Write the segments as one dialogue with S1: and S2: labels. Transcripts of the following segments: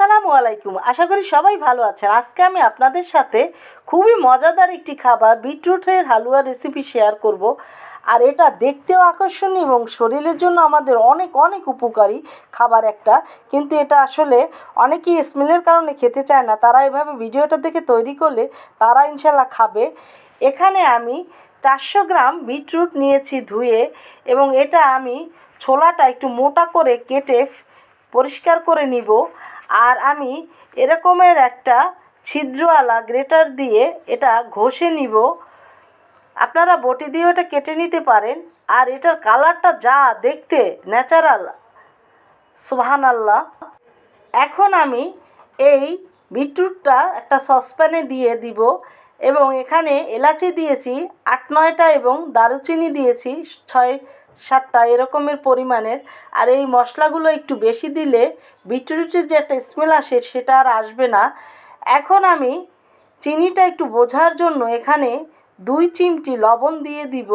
S1: আসসালামু আলাইকুম। আশা করি সবাই ভালো আছেন। আজকে আমি আপনাদের সাথে খুবই মজাদার একটি খাবার বিটরুটের হালুয়া রেসিপি শেয়ার করব। আর এটা দেখতেও আকর্ষণীয় এবং শরীরের জন্য আমাদের অনেক অনেক উপকারী খাবার একটা। কিন্তু এটা আসলে অনেকেই স্মেলের কারণে খেতে চায় না। তারা এভাবে ভিডিওটা দেখে তৈরি করলে তারা ইনশাল্লাহ খাবে। এখানে আমি 400 গ্রাম বিটরুট নিয়েছি ধুয়ে, এবং এটা আমি ছোলাটা একটু মোটা করে কেটে পরিষ্কার করে নিব। আর আমি এরকমের একটা ছিদ্রওয়ালা গ্রেটার দিয়ে এটা ঘষে নিব। আপনারা বটি দিয়েও এটা কেটে নিতে পারেন। আর এটার কালারটা যা দেখতে ন্যাচারাল, সুবহানাল্লাহ। এখন আমি এই বিটরুটটা একটা সসপ্যানে দিয়ে দিব, এবং এখানে এলাচি দিয়েছি 8-9টা এবং দারুচিনি দিয়েছি 6-7টা এরকমের পরিমাণের। আর এই মশলাগুলো একটু বেশি দিলে বিটরুটের যে একটা স্মেল আসে সেটা আর আসবে না। এখন আমি চিনিটা একটু বোঝার জন্য এখানে 2 চিমটি লবণ দিয়ে দিব,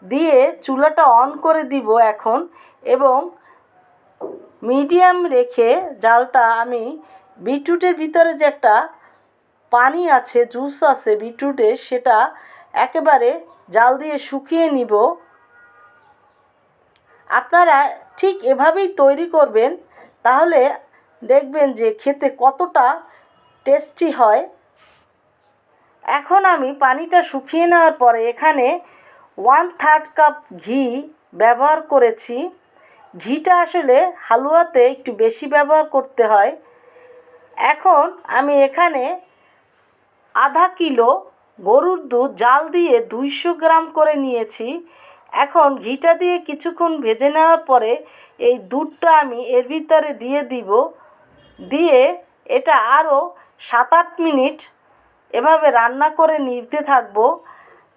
S1: দিয়ে চুলাটা অন করে দিব এখন, এবং মিডিয়াম রেখে জালটা আমি বিটরুটের ভিতরে যে একটা পানি আছে, জুস আছে বিটরুটের, সেটা একেবারে জাল দিয়ে শুকিয়ে নিব। আপনারা ঠিক এভাবেই তৈরি করবেন, তাহলে দেখবেন যে খেতে কতটা টেস্টি হয়। এখন আমি পানিটা শুকিয়ে নেওয়ার পরে এখানে 1/3 কাপ ঘি ব্যবহার করেছি। ঘিটা আসলে হালুয়াতে একটু বেশি ব্যবহার করতে হয়। এখন আমি এখানে আধা কিলো গরুর দুধ জাল দিয়ে 200 গ্রাম করে নিয়েছি। এখন ঘিটা দিয়ে কিছুক্ষণ ভেজে নেওয়ার পরে এই দুধটা আমি এর ভিতরে দিয়ে দিব, দিয়ে এটা আরও 7-8 মিনিট এভাবে রান্না করে নিতে থাকব।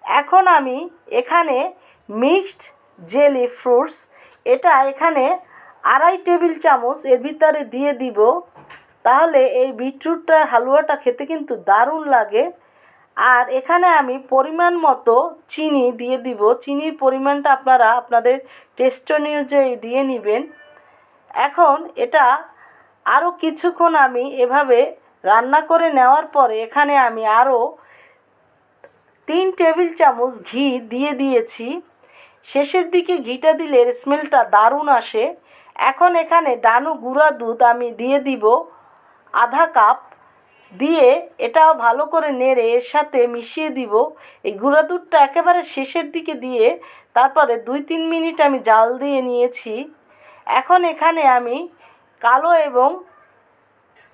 S1: এখন আমি এখানে মিক্সড জেলি ফ্রুটস, এটা এখানে 2.5 টেবিল চামচ এর ভিতরে দিয়ে দিব। তাহলে এই বিটরুটটার হালুয়াটা খেতে কিন্তু দারুণ লাগে। আর এখানে আমি পরিমাণ মতো চিনি দিয়ে দিব। চিনির পরিমাণটা আপনারা আপনাদের টেস্ট অনুযায়ী দিয়ে নেবেন। এখন এটা আরও কিছুক্ষণ আমি এভাবে রান্না করে নেওয়ার পরে এখানে আমি আরও 3 টেবিল চামচ ঘি দিয়ে দিয়েছি। শেষের দিকে ঘিটা দিলে এর স্মেলটা দারুণ আসে। এখন এখানে ডানু গুঁড়া দুধ আমি দিয়ে দিব আধা কাপ, দিয়ে এটাও ভালো করে নেড়ে এর সাথে মিশিয়ে দিব। এই গুঁড়া দুধটা একেবারে শেষের দিকে দিয়ে তারপরে 2-3 মিনিট আমি জাল দিয়ে নিয়েছি। এখন এখানে আমি কালো এবং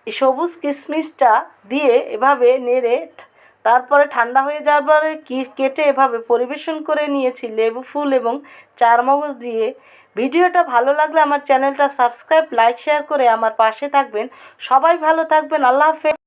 S1: সবুজ কিশমিশটা দিয়ে এভাবে নেড়ে তারপরে ঠান্ডা হয়ে যাওয়ার পরে কেটে এভাবে পরিবেশন করে নিয়েছি লেবু ফুল এবং চারমগজ দিয়ে। ভিডিওটা ভালো লাগলে আমার চ্যানেলটা সাবস্ক্রাইব, লাইক, শেয়ার করে আমার পাশে থাকবেন। সবাই ভালো থাকবেন। আল্লাহ হাফেজ।